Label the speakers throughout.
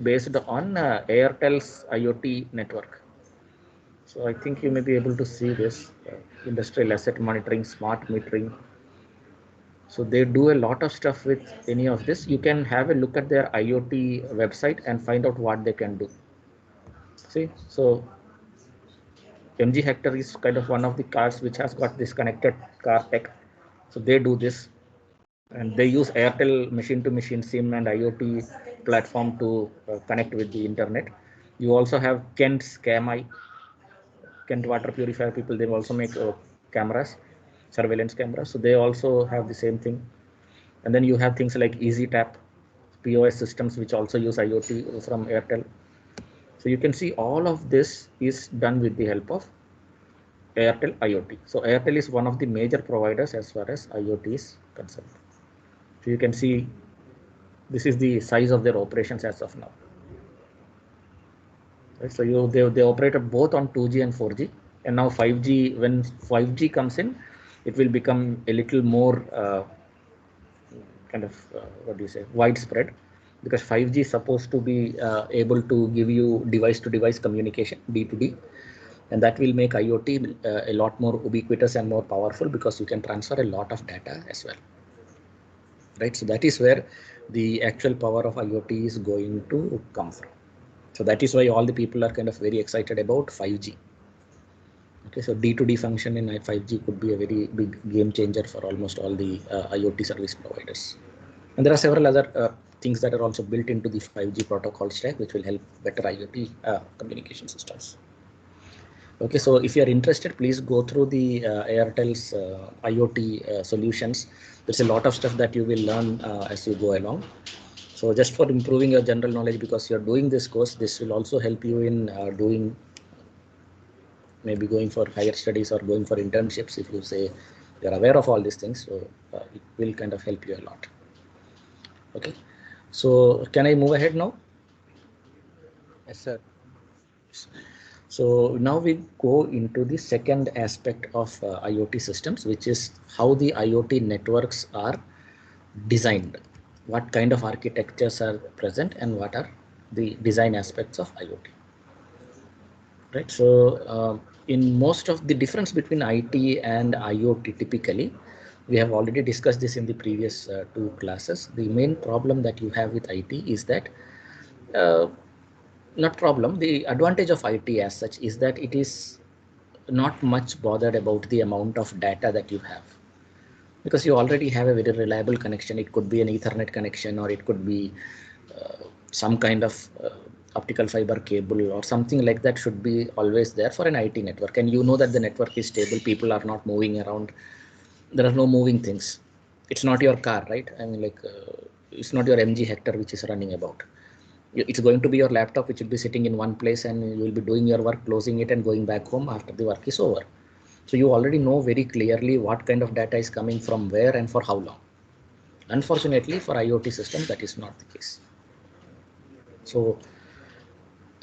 Speaker 1: based on Airtel's IoT network. So I think you may be able to see this industrial asset monitoring, smart metering. So they do a lot of stuff with any of this. You can have a look at their IoT website and find out what they can do. See, so MG Hector is kind of one of the cars which has got this connected car tech. So they do this, and they use Airtel machine-to-machine SIM and IoT platform to connect with the internet. You also have Kent's CAMI, Kent water purifier people. They also make cameras, surveillance cameras. So they also have the same thing. And then you have things like EasyTap, POS systems, which also use IoT from Airtel. So you can see all of this is done with the help of Airtel IoT. So Airtel is one of the major providers as far as IoT is concerned. So you can see this is the size of their operations as of now. Right? So they operated both on 2G and 4G, and now 5G. When 5G comes in, it will become a little more kind of what do you say, widespread, because 5G is supposed to be able to give you device-to-device communication, D2D, and that will make IoT a lot more ubiquitous and more powerful because you can transfer a lot of data as well. Right, so that is where the actual power of IoT is going to come from. So that is why all the people are kind of very excited about 5G. Okay, so D2D function in 5G could be a very big game changer for almost all the IoT service providers. And there are several other things that are also built into the 5G protocol stack, which will help better IoT communication systems. Okay, so if you are interested, please go through the Airtel's IoT solutions. There's a lot of stuff that you will learn as you go along. So just for improving your general knowledge, because you're doing this course, this will also help you in doing, maybe going for higher studies or going for internships. If you say you're aware of all these things, so it will kind of help you a lot. Okay, so can I move ahead now?
Speaker 2: Yes, sir.
Speaker 1: So now we go into the second aspect of IoT systems, which is how the IoT networks are designed, what kind of architectures are present, and what are the design aspects of IoT. Right. So in most of the difference between IT and IoT, typically, we have already discussed this in the previous two classes. The main problem that you have with IT is that not problem. The advantage of IT as such is that it is not much bothered about the amount of data that you have, because you already have a very reliable connection. It could be an Ethernet connection, or it could be some kind of optical fiber cable or something like that should be always there for an IT network. And you know that the network is stable. People are not moving around. There are no moving things. It's not your car, right? I mean, like it's not your MG Hector which is running about. It's going to be your laptop, which will be sitting in one place, and you will be doing your work, closing it and going back home after the work is over. So you already know very clearly what kind of data is coming from where and for how long. Unfortunately, for IoT systems, that is not the case. So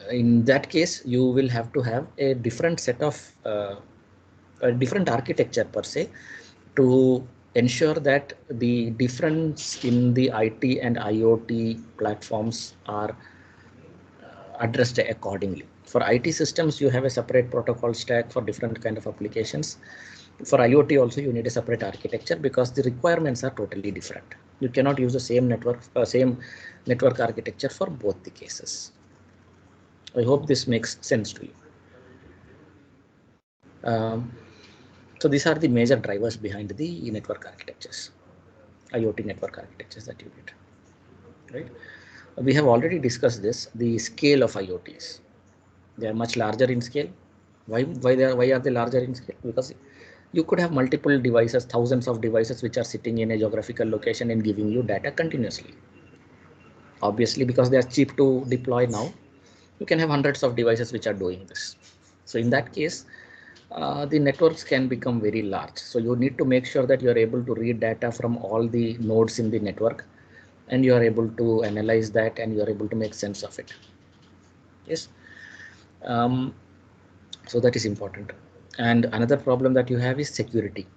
Speaker 1: in that case, you will have to have a different set of a different architecture per se to ensure that the difference in the IT and IoT platforms are addressed accordingly. For IT systems, you have a separate protocol stack for different kind of applications. For IoT also, you need a separate architecture because the requirements are totally different. You cannot use the same network architecture for both the cases. I hope this makes sense to you. So these are the major drivers behind the network architectures, IoT network architectures that you need, right? We have already discussed this, the scale of IoTs. They are much larger in scale. Why are they larger in scale? Because you could have multiple devices, thousands of devices which are sitting in a geographical location and giving you data continuously. Obviously, because they are cheap to deploy now, you can have hundreds of devices which are doing this. So in that case, the networks can become very large. So you need to make sure that you are able to read data from all the nodes in the network, and you are able to analyze that, and you are able to make sense of it. Yes. So that is important. And another problem that you have is security.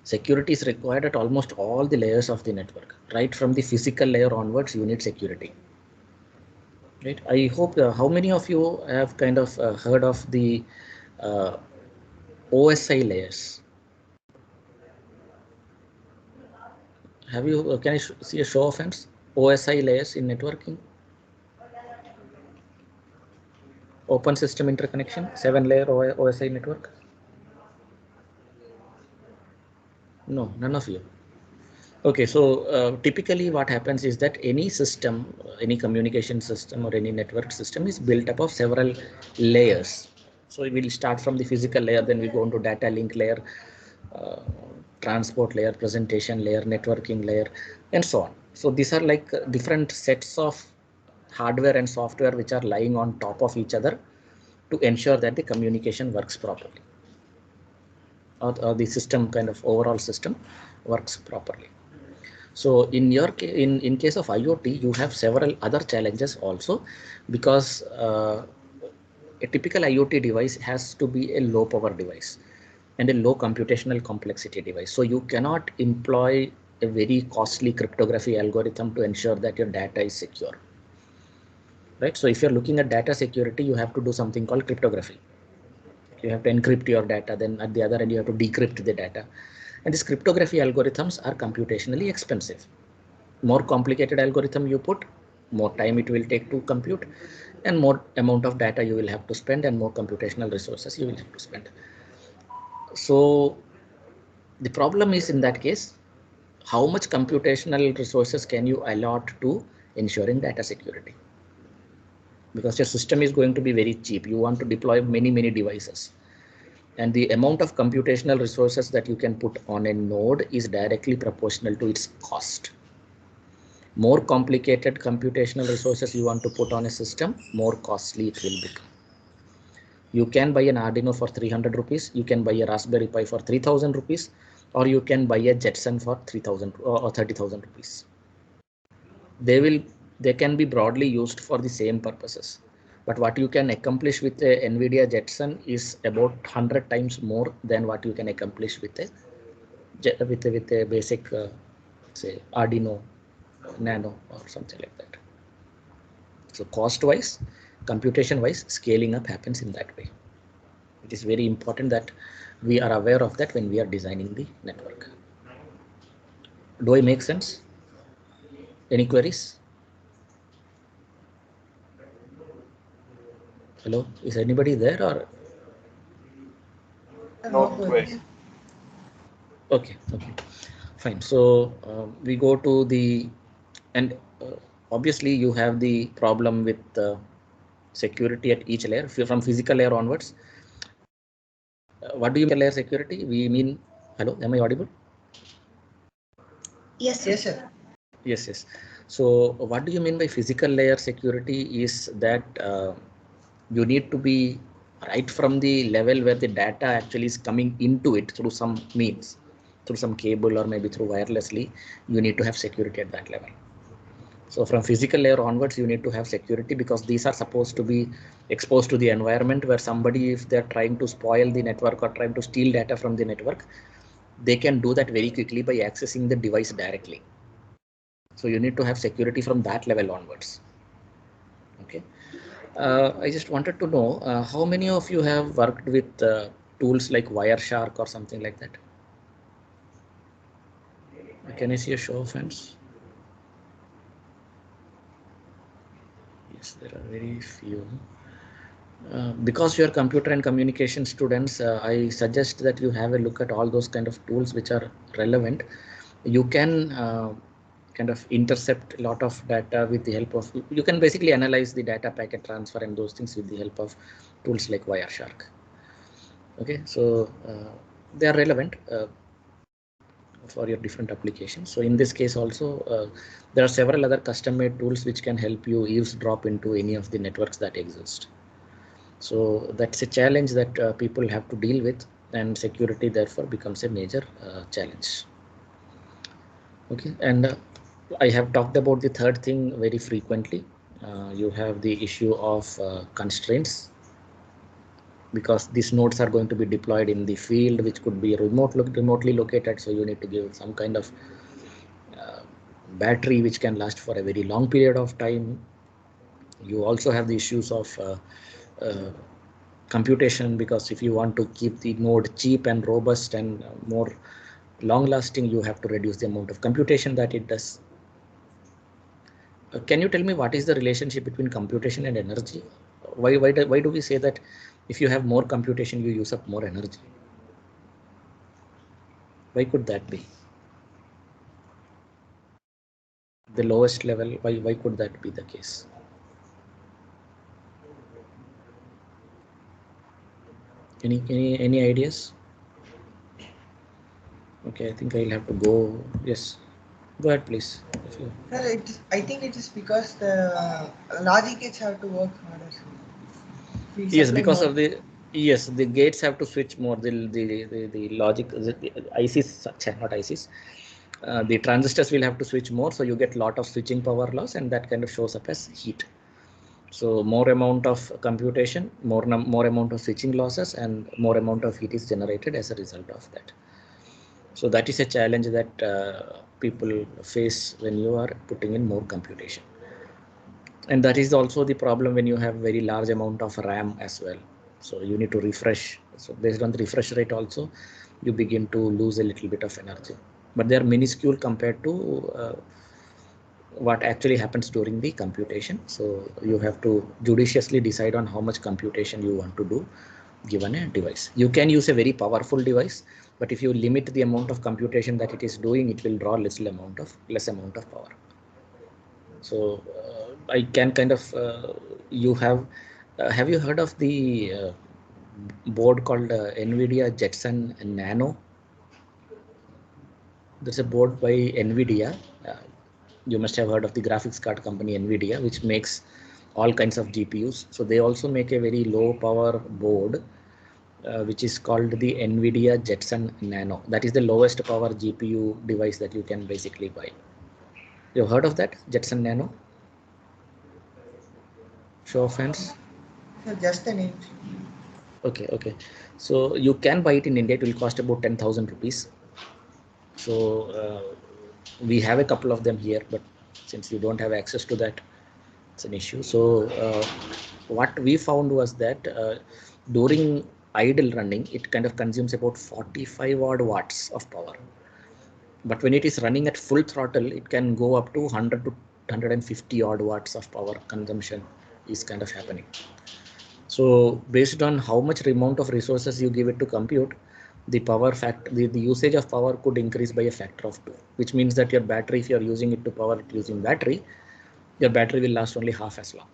Speaker 1: Security is required at almost all the layers of the network. Right from the physical layer onwards, you need security. right? I hope how many of you have kind of heard of the OSI layers? Have you? Can I see a show of hands? OSI layers in networking. Open system interconnection, 7-layer OSI network. No, none of you. Okay, so typically what happens is that any system, any communication system or any network system is built up of several layers. So we will start from the physical layer, then we go into data link layer, uh, transport layer, presentation layer, networking layer, and so on. So these are like different sets of hardware and software which are lying on top of each other to ensure that the communication works properly, or the system kind of overall system works properly. So in case of IoT, you have several other challenges also, because a typical IoT device has to be a low power device and a low computational complexity device. So you cannot employ a very costly cryptography algorithm to ensure that your data is secure, right? So if you're looking at data security, you have to do something called cryptography. You have to encrypt your data, then at the other end you have to decrypt the data, and these cryptography algorithms are computationally expensive. More complicated algorithm you put, more time it will take to compute, and more amount of data you will have to spend, and more computational resources you will have to spend. So the problem is, in that case, how much computational resources can you allot to ensuring data security? Because your system is going to be very cheap. You want to deploy many devices, and the amount of computational resources that you can put on a node is directly proportional to its cost. More complicated computational resources you want to put on a system, more costly it will become. You can buy an Arduino for 300 rupees, you can buy a Raspberry Pi for 3000 rupees, or you can buy a Jetson for 3000 or 30,000 rupees. They can be broadly used for the same purposes, but what you can accomplish with a NVIDIA Jetson is about 100 times more than what you can accomplish with a basic say Arduino Nano or something like that. So cost wise, computation wise, scaling up happens in that way. It is very important that we are aware of that when we are designing the network. Do I make sense? Any queries? Hello, is anybody there, or?
Speaker 3: No query.
Speaker 1: Okay, fine. So we go to the, and obviously you have the problem with security at each layer from physical layer onwards. What do you mean layer security? We mean, hello, am I audible?
Speaker 4: Yes, sir.
Speaker 1: Yes. So what do you mean by physical layer security is that you need to be right from the level where the data actually is coming into it through some means, through some cable or maybe through wirelessly. You need to have security at that level. So from physical layer onwards, you need to have security, because these are supposed to be exposed to the environment where somebody, if they're trying to spoil the network or trying to steal data from the network, they can do that very quickly by accessing the device directly. So you need to have security from that level onwards. Okay. I just wanted to know how many of you have worked with tools like Wireshark or something like that? Can I see a show of hands? Yes, there are very few. Because you are computer and communication students, I suggest that you have a look at all those kind of tools which are relevant. You can kind of intercept a lot of data with the help of, you can basically analyze the data packet transfer and those things with the help of tools like Wireshark. Okay, so they are relevant for your different applications. So in this case also, there are several other custom-made tools which can help you eavesdrop into any of the networks that exist. So that's a challenge that people have to deal with, and security therefore becomes a major challenge. Okay, and I have talked about the third thing very frequently. You have the issue of constraints, because these nodes are going to be deployed in the field, which could be remotely located. So you need to give some kind of battery which can last for a very long period of time. You also have the issues of computation, because if you want to keep the node cheap and robust and more long lasting, you have to reduce the amount of computation that it does. Can you tell me what is the relationship between computation and energy? Why do we say that if you have more computation, you use up more energy? Why could that be? The lowest level, why could that be the case? Any ideas? Okay, I think I'll have to go. Yes, go ahead, please.
Speaker 3: Sir, I think it is because the logic gates have to work harder.
Speaker 1: Yes, because more of the gates have to switch more. The logic, the ICs, not ICs. The transistors will have to switch more, so you get a lot of switching power loss, and that kind of shows up as heat. So more amount of computation, more amount of switching losses, and more amount of heat is generated as a result of that. So that is a challenge that people face when you are putting in more computation. And that is also the problem when you have very large amount of RAM as well. So you need to refresh. So based on the refresh rate also, you begin to lose a little bit of energy. But they are minuscule compared to what actually happens during the computation. So you have to judiciously decide on how much computation you want to do given a device. You can use a very powerful device, but if you limit the amount of computation that it is doing, it will draw less amount of power. So I can kind of you have you heard of the board called NVIDIA Jetson Nano? There's a board by NVIDIA. You must have heard of the graphics card company NVIDIA, which makes all kinds of GPUs. So they also make a very low power board, which is called the NVIDIA Jetson Nano. That is the lowest power GPU device that you can basically buy. You've heard of that, Jetson Nano? Show of hands.
Speaker 3: Just a name.
Speaker 1: Okay. So you can buy it in India. It will cost about 10,000 rupees. So we have a couple of them here, but since you don't have access to that, it's an issue. So what we found was that during idle running, it kind of consumes about 45 odd watts of power. But when it is running at full throttle, it can go up to 100 to 150 odd watts of power consumption is kind of happening. So based on how much amount of resources you give it to compute, the power factor, the usage of power could increase by a factor of 2, which means that your battery, if you are using it to power it using battery, your battery will last only half as long.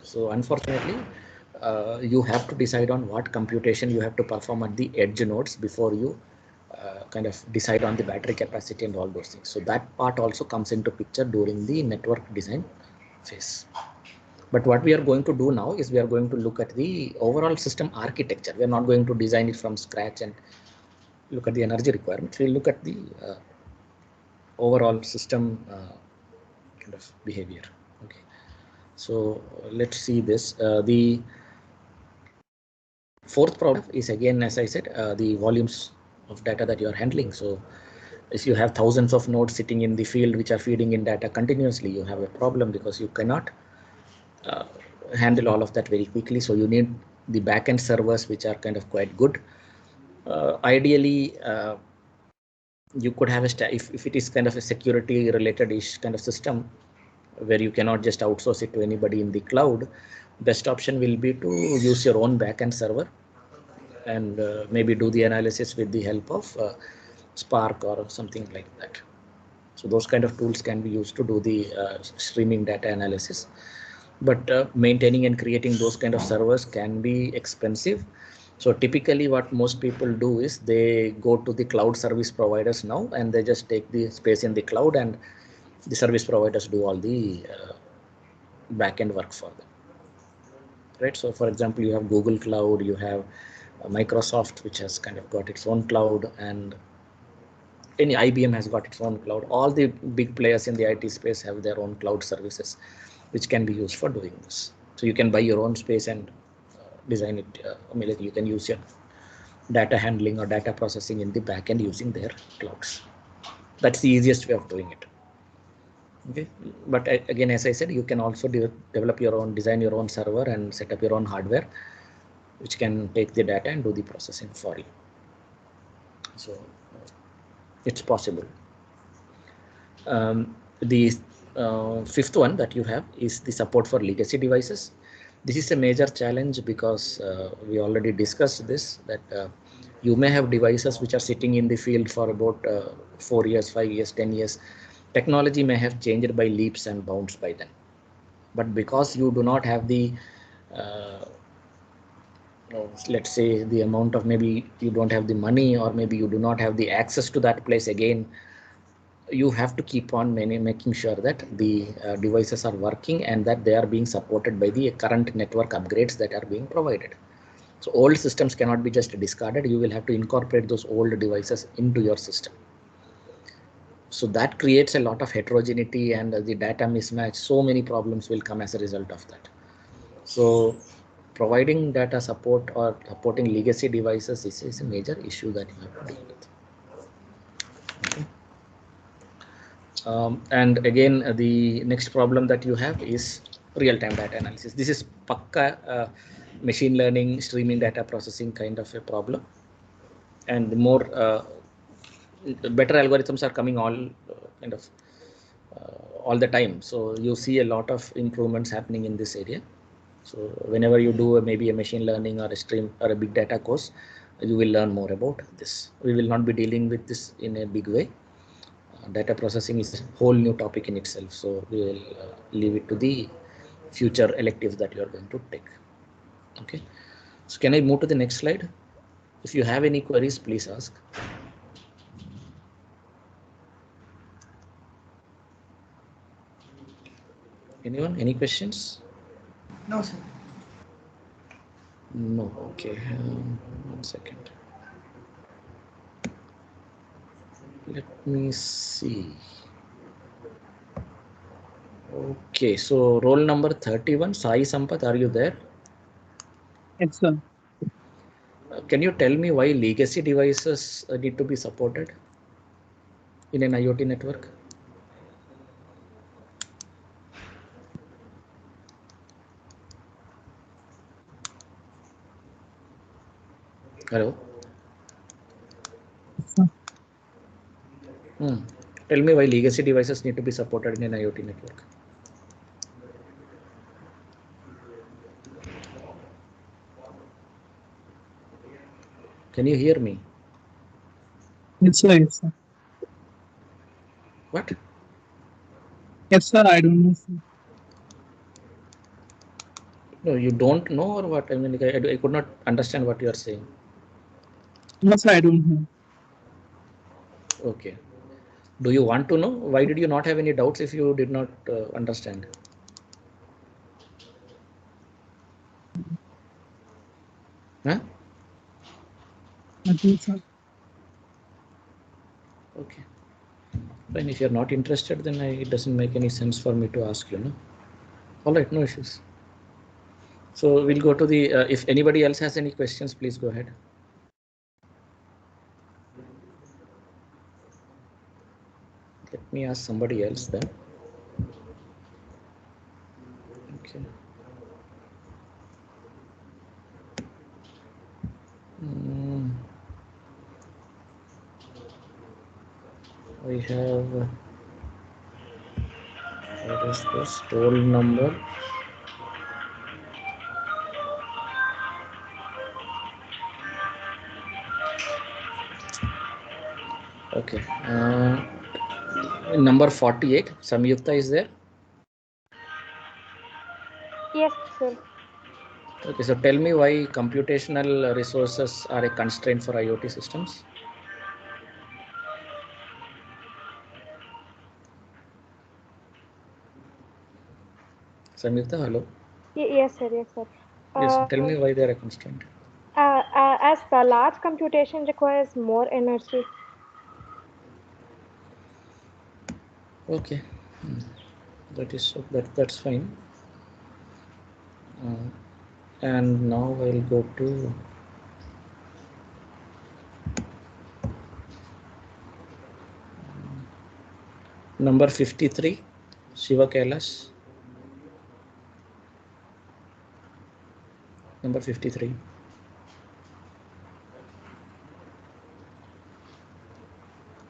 Speaker 1: So unfortunately, you have to decide on what computation you have to perform at the edge nodes before you kind of decide on the battery capacity and all those things. So that part also comes into picture during the network design phase. But what we are going to do now is we are going to look at the overall system architecture. We are not going to design it from scratch and look at the energy requirements. We'll look at the overall system kind of behavior. Okay. So let's see this. The fourth problem is, again, as I said, the volumes of data that you are handling. So if you have thousands of nodes sitting in the field which are feeding in data continuously, you have a problem because you cannot handle all of that very quickly. So you need the backend servers which are kind of quite good. Ideally, you could have if it is kind of a security related ish kind of system where you cannot just outsource it to anybody in the cloud, best option will be to use your own backend server and maybe do the analysis with the help of Spark or something like that. So those kind of tools can be used to do the streaming data analysis. But maintaining and creating those kind of servers can be expensive. So typically what most people do is they go to the cloud service providers now and they just take the space in the cloud and the service providers do all the backend work for them. Right. So for example, you have Google Cloud, you have Microsoft, which has kind of got its own cloud, and any IBM has got its own cloud. All the big players in the IT space have their own cloud services, which can be used for doing this. So you can buy your own space and design it. I mean, like you can use your data handling or data processing in the backend using their clouds. That's the easiest way of doing it. Okay, but again, as I said, you can also develop your own, design your own server and set up your own hardware, which can take the data and do the processing for you. So it's possible. The fifth one that you have is the support for legacy devices. This is a major challenge because we already discussed this, that you may have devices which are sitting in the field for about 4 years, 5 years, 10 years. Technology may have changed by leaps and bounds by then. But because you do not have the let's say the amount of, maybe you don't have the money, or maybe you do not have the access to that place again, you have to keep on making sure that the devices are working and that they are being supported by the current network upgrades that are being provided. So old systems cannot be just discarded. You will have to incorporate those old devices into your system. So that creates a lot of heterogeneity and the data mismatch. So many problems will come as a result of that. So providing data support or supporting legacy devices is a major issue that you have to deal with. Okay. And again, the next problem that you have is real-time data analysis. This is pakka machine learning, streaming data processing kind of a problem. And the more better algorithms are coming all kind of all the time. So you see a lot of improvements happening in this area. So whenever you do maybe a machine learning or a stream or a big data course, you will learn more about this. We will not be dealing with this in a big way. Data processing is a whole new topic in itself. So we will leave it to the future electives that you are going to take. Okay. So can I move to the next slide? If you have any queries, please ask. Anyone? Any questions?
Speaker 3: No, sir.
Speaker 1: No. Okay. 1 second. Let me see. Okay. So roll number 31, Sai Sampath, are you there?
Speaker 4: Yes, sir.
Speaker 1: Can you tell me why legacy devices need to be supported in an IoT network? Hello. Tell me why legacy devices need to be supported in an IoT network. Can you hear me?
Speaker 4: Yes, sir. Yes, sir.
Speaker 1: What?
Speaker 4: Yes, sir. I don't know, sir.
Speaker 1: No, you don't know, or what? I mean, I could not understand what you are saying.
Speaker 4: No, sir. I don't know.
Speaker 1: Okay. Do you want to know? Why did you not have any doubts if you did not understand? Huh?
Speaker 4: Nothing, sir.
Speaker 1: Okay. Fine. If you're not interested, then it doesn't make any sense for me to ask you. No? All right. No issues. So we'll go to the, if anybody else has any questions, please go ahead. Let me ask somebody else then. Okay. We have, what is this, roll number? Okay. Number 48, Samyukta is there?
Speaker 5: Yes, sir.
Speaker 1: Okay, so tell me why computational resources are a constraint for IoT systems. Samyukta, hello.
Speaker 5: Yes, sir. Yes, sir.
Speaker 1: Yes, tell me why they are a constraint.
Speaker 5: As the large computation requires more energy.
Speaker 1: Okay, that is so that's fine. And now I'll go to number 53. Shiva Kailash. Number 53.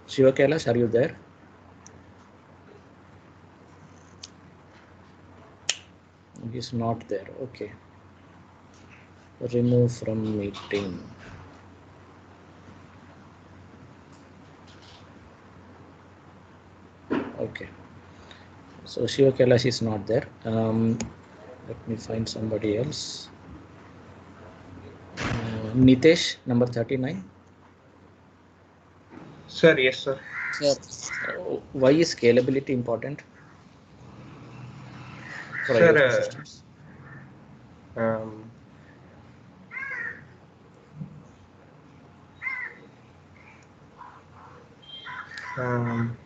Speaker 1: Shiva Kailash, are you there? He's not there. Okay. Remove from meeting. Okay. So Shiva Kailash is not there. Let me find somebody else. Nitesh, number 39.
Speaker 2: Sir, yes, sir.
Speaker 6: Sir,
Speaker 1: Why is scalability important for
Speaker 2: Sir,
Speaker 1: IoT systems?
Speaker 2: Um, um,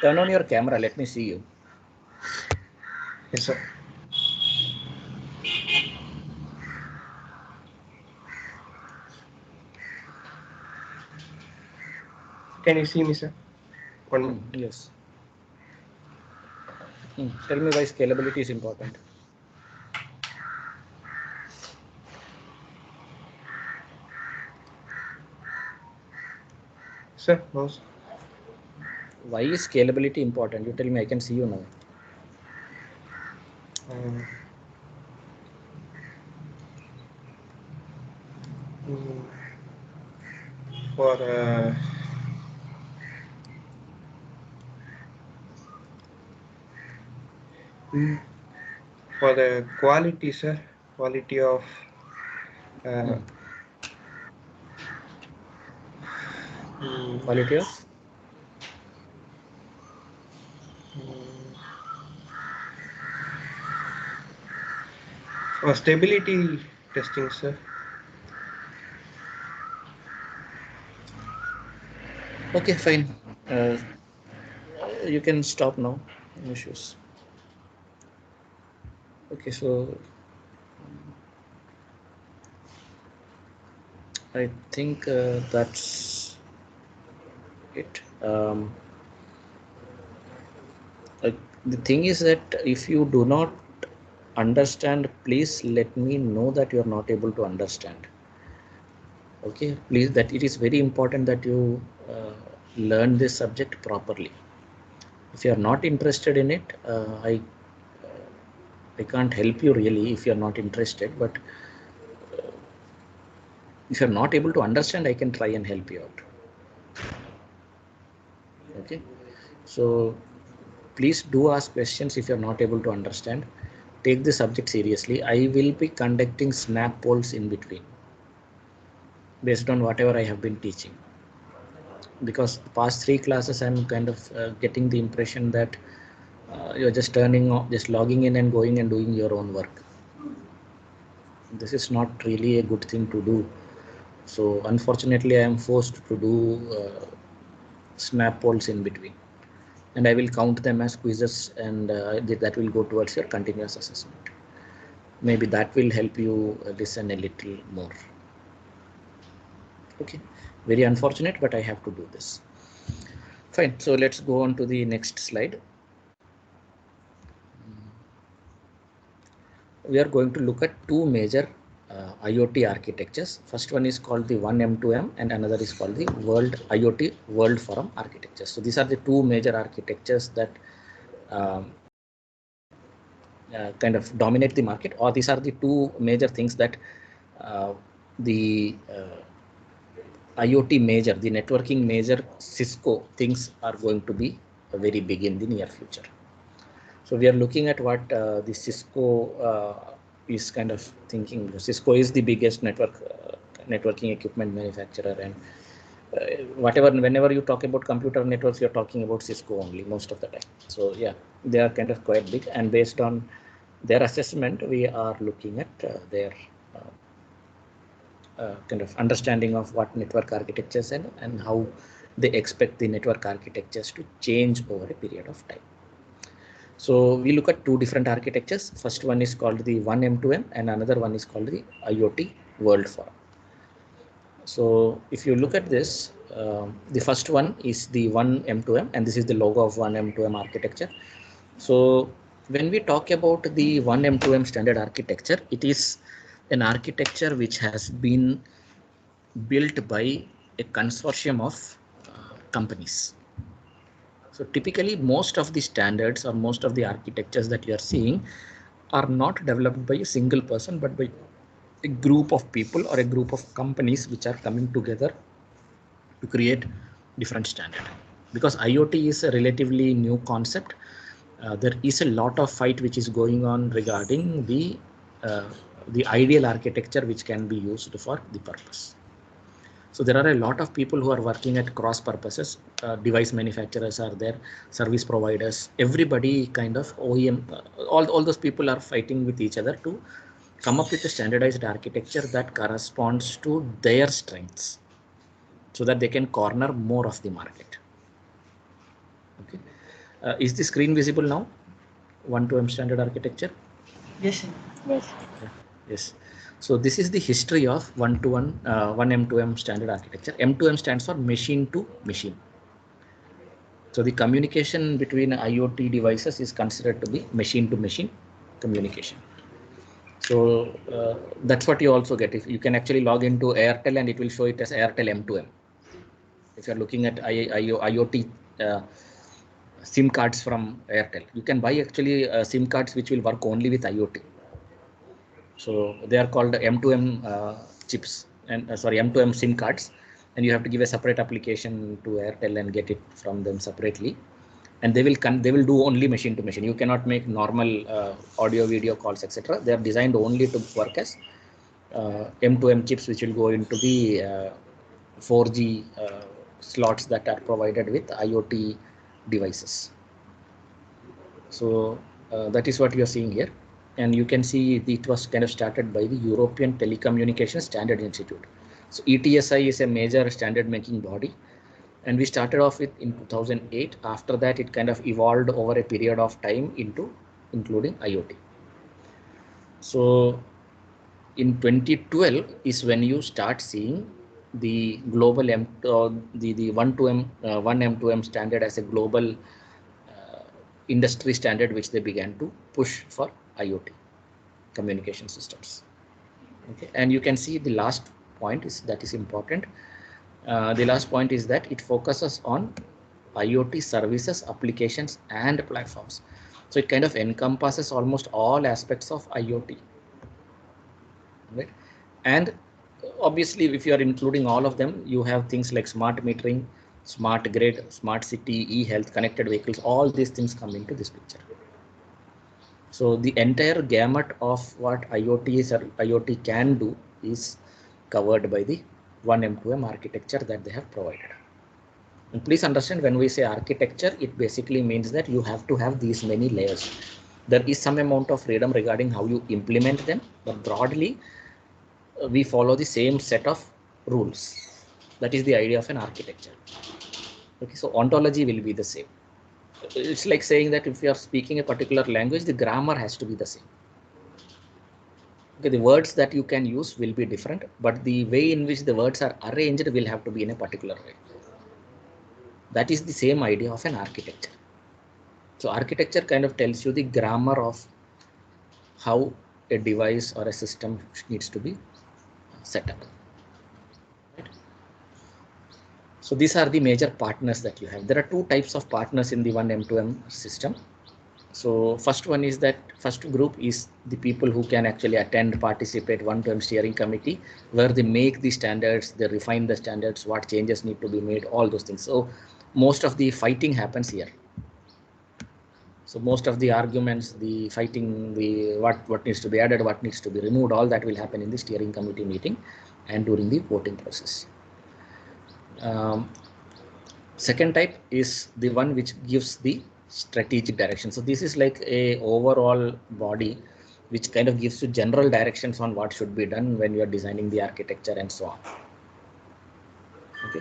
Speaker 1: Turn on your camera. Let me see you.
Speaker 2: yes, sir. Can you see me, sir? One minute.
Speaker 1: Yes. Tell me why scalability is important.
Speaker 2: Sir, no, sir.
Speaker 1: Why is scalability important? You tell me. I can see you now.
Speaker 2: Um, mm, for for the quality, sir, quality of
Speaker 1: Quality of?
Speaker 2: for stability testing, sir.
Speaker 1: Okay, fine. You can stop now. No issues. Okay, so I think that's it. The thing is that if you do not understand, please let me know that you are not able to understand. Okay, please, that it is very important that you learn this subject properly. If you are not interested in it, I can't help you really if you are not interested, but if you're not able to understand, I can try and help you out. Okay, so please do ask questions if you're not able to understand. Take the subject seriously. I will be conducting snap polls in between based on whatever I have been teaching, because the past 3 classes I'm kind of getting the impression that you're just just logging in and going and doing your own work. This is not really a good thing to do. So unfortunately, I am forced to do snap polls in between, and I will count them as quizzes, and that will go towards your continuous assessment. Maybe that will help you listen a little more. Okay, very unfortunate, but I have to do this. Fine, so let's go on to the next slide. We are going to look at two major IoT architectures. First one is called the 1M2M and another is called the IoT World Forum architecture. So these are the two major architectures that kind of dominate the market, or these are the two major things that the IoT major, the networking major Cisco thinks are going to be very big in the near future. So we are looking at what the Cisco is kind of thinking. Cisco is the biggest networking equipment manufacturer, and whenever you talk about computer networks, you're talking about Cisco only most of the time. So yeah, they are kind of quite big, and based on their assessment, we are looking at their kind of understanding of what network architectures and how they expect the network architectures to change over a period of time. So we look at two different architectures. First one is called the 1M2M and another one is called the IoT World Forum. So if you look at this, the first one is the 1M2M, and this is the logo of 1M2M architecture. So when we talk about the 1M2M standard architecture, it is an architecture which has been built by a consortium of companies. So typically most of the standards or most of the architectures that you are seeing are not developed by a single person, but by a group of people or a group of companies which are coming together to create different standard. Because IoT is a relatively new concept, there is a lot of fight which is going on regarding the ideal architecture which can be used for the purpose. So there are a lot of people who are working at cross purposes. Device manufacturers are there, service providers, everybody kind of OEM, all those people are fighting with each other to come up with a standardized architecture that corresponds to their strengths so that they can corner more of the market. Okay. Is the screen visible now? 1M standard architecture?
Speaker 3: Yes, sir.
Speaker 5: Yes.
Speaker 1: Yes. So this is the history of 1M2M standard architecture. M2M stands for machine to machine. So the communication between IoT devices is considered to be machine to machine communication. So that's what you also get. If you can actually log into Airtel and it will show it as Airtel M2M. If you're looking at IoT SIM cards from Airtel, you can buy actually SIM cards which will work only with IoT. So they are called M2M chips and M2M SIM cards, and you have to give a separate application to Airtel and get it from them separately. And they will do only machine to machine. You cannot make normal audio, video calls, etc. They are designed only to work as M2M chips, which will go into the 4G slots that are provided with IoT devices. So that is what you are seeing here. And you can see it was kind of started by the European Telecommunication Standard Institute. So ETSI is a major standard making body. And we started off with in 2008. After that, it kind of evolved over a period of time into including IoT. So in 2012 is when you start seeing the global the 1M2M standard as a global industry standard, which they began to push for IoT communication systems. Okay, and you can see the last point that is important. The last point is that it focuses on IoT services, applications, and platforms. So it kind of encompasses almost all aspects of IoT. Right? And obviously, if you are including all of them, you have things like smart metering, smart grid, smart city, e-health, connected vehicles, all these things come into this picture. So the entire gamut of what IoT can do is covered by the 1M2M architecture that they have provided. And please understand, when we say architecture, it basically means that you have to have these many layers. There is some amount of freedom regarding how you implement them, but broadly, we follow the same set of rules. That is the idea of an architecture. Okay, so ontology will be the same. It's like saying that if you are speaking a particular language, the grammar has to be the same. Okay, the words that you can use will be different, but the way in which the words are arranged will have to be in a particular way. That is the same idea of an architecture. So architecture kind of tells you the grammar of how a device or a system needs to be set up. Right? So these are the major partners that you have. There are two types of partners in the 1M2M system. So first one is that first group is the people who can actually attend, participate 1M steering committee, where they make the standards, they refine the standards, what changes need to be made, all those things. So most of the fighting happens here. So most of the arguments, the fighting, the what needs to be added, what needs to be removed, all that will happen in the steering committee meeting and during the voting process. Second type is the one which gives the strategic direction. So this is like a overall body which kind of gives you general directions on what should be done when you are designing the architecture and so on. Okay.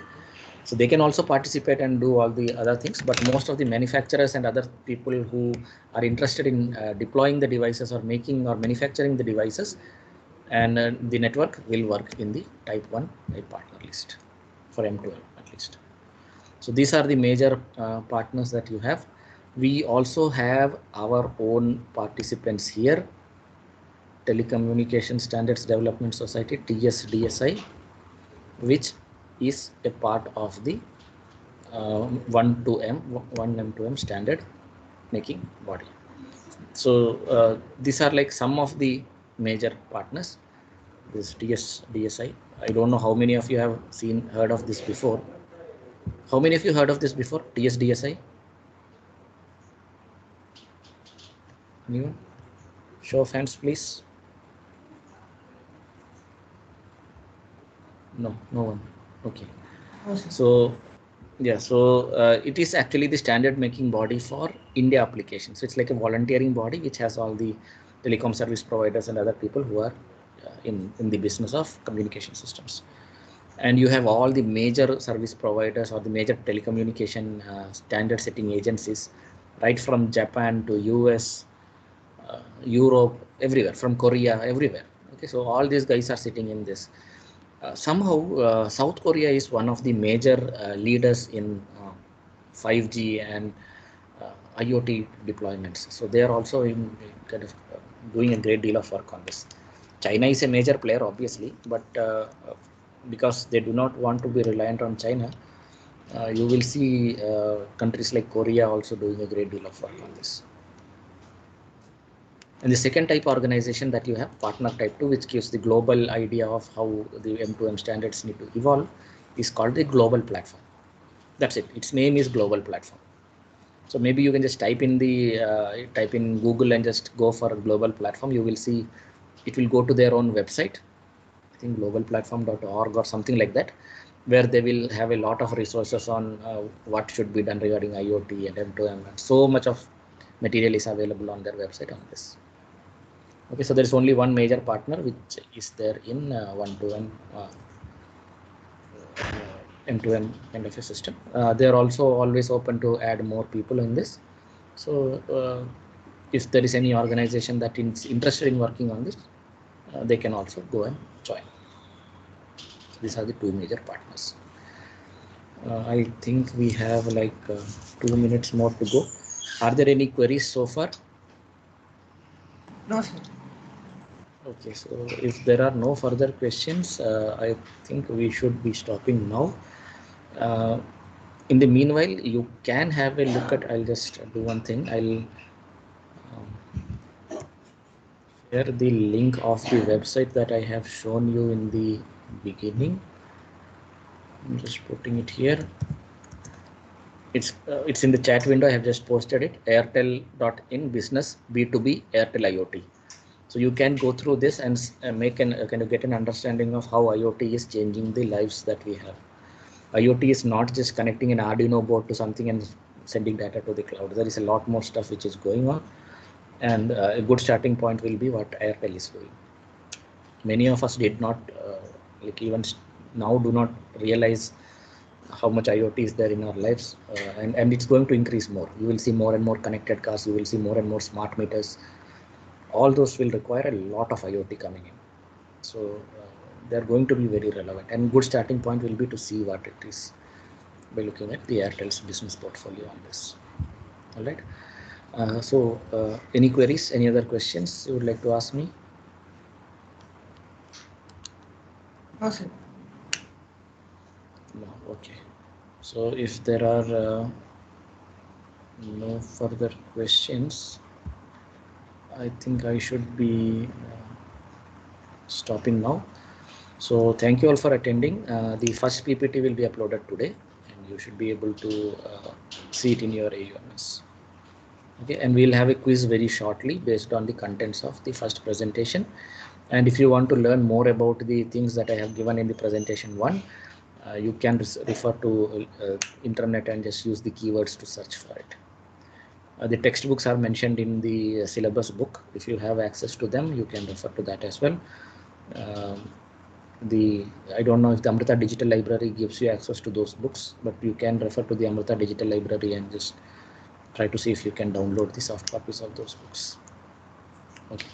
Speaker 1: So they can also participate and do all the other things, but most of the manufacturers and other people who are interested in deploying the devices or making or manufacturing the devices and the network will work in the type 1 type partner list for M2M at least. So these are the major partners that you have. We also have our own participants here. Telecommunication Standards Development Society, TSDSI, which is a part of the 1M2M standard making body. So these are like some of the major partners. This TSDSI. I don't know how many of you have heard of this before. How many of you heard of this before? TSDSI? Anyone? Show of hands, please. No one. Okay. So yeah, so it is actually the standard making body for India applications. So it's like a volunteering body which has all the telecom service providers and other people who are in the business of communication systems. And you have all the major service providers or the major telecommunication standard setting agencies, right from Japan to US, Europe, everywhere, from Korea, everywhere. Okay, so all these guys are sitting in this. Somehow, South Korea is one of the major leaders in 5G and IoT deployments. So they are also in kind of doing a great deal of work on this. China is a major player, obviously, but because they do not want to be reliant on China, you will see countries like Korea also doing a great deal of work on this. And the second type organization that you have, partner type 2, which gives the global idea of how the M2M standards need to evolve, is called the global platform. That's it. Its name is global platform. So maybe you can just type in Google and just go for a global platform. You will see it will go to their own website. I think globalplatform.org or something like that, where they will have a lot of resources on what should be done regarding IoT and M2M. And so much of material is available on their website on this. Okay, so there is only one major partner which is there in 1-2M M2M kind of a system. They are also always open to add more people in this. So if there is any organization that is interested in working on this, they can also go and join. These are the two major partners. I think we have like 2 minutes more to go. Are there any queries so far?
Speaker 3: No, sir.
Speaker 1: Okay, so if there are no further questions, I think we should be stopping now. In the meanwhile, you can have a look at, I'll just do one thing. I'll share the link of the website that I have shown you in the beginning. I'm just putting it here. It's in the chat window. I have just posted it. Airtel.in business B2B Airtel IoT. So you can go through this and kind of get an understanding of how IoT is changing the lives that we have. IoT is not just connecting an Arduino board to something and sending data to the cloud. There is a lot more stuff which is going on, and a good starting point will be what Airtel is doing. Many of us did not, like even now, do not realize how much IoT is there in our lives, and it's going to increase more. You will see more and more connected cars. You will see more and more smart meters. All those will require a lot of IoT coming in. So they're going to be very relevant, and good starting point will be to see what it is by looking at the Airtel's business portfolio on this. All right. So any queries, any other questions you would like to ask me?
Speaker 3: No, sir.
Speaker 1: No. Okay. So if there are no further questions, I think I should be stopping now. So thank you all for attending. The first PPT will be uploaded today, and you should be able to see it in your AUMS. Okay, and we'll have a quiz very shortly based on the contents of the first presentation. And if you want to learn more about the things that I have given in the presentation 1, you can refer to internet and just use the keywords to search for it. The textbooks are mentioned in the syllabus book. If you have access to them, you can refer to that as well. I don't know if the Amrita Digital Library gives you access to those books, but you can refer to the Amrita Digital Library and just try to see if you can download the soft copies of those books. Okay.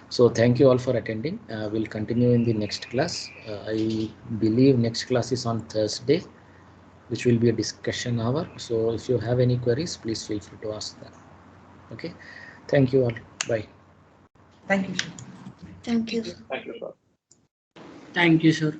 Speaker 1: So thank you all for attending. We'll continue in the next class. I believe next class is on Thursday, which will be a discussion hour. So if you have any queries, please feel free to ask them. Okay. Thank you all. Bye.
Speaker 3: Thank you, sir.
Speaker 6: Thank you.
Speaker 4: Thank you, sir.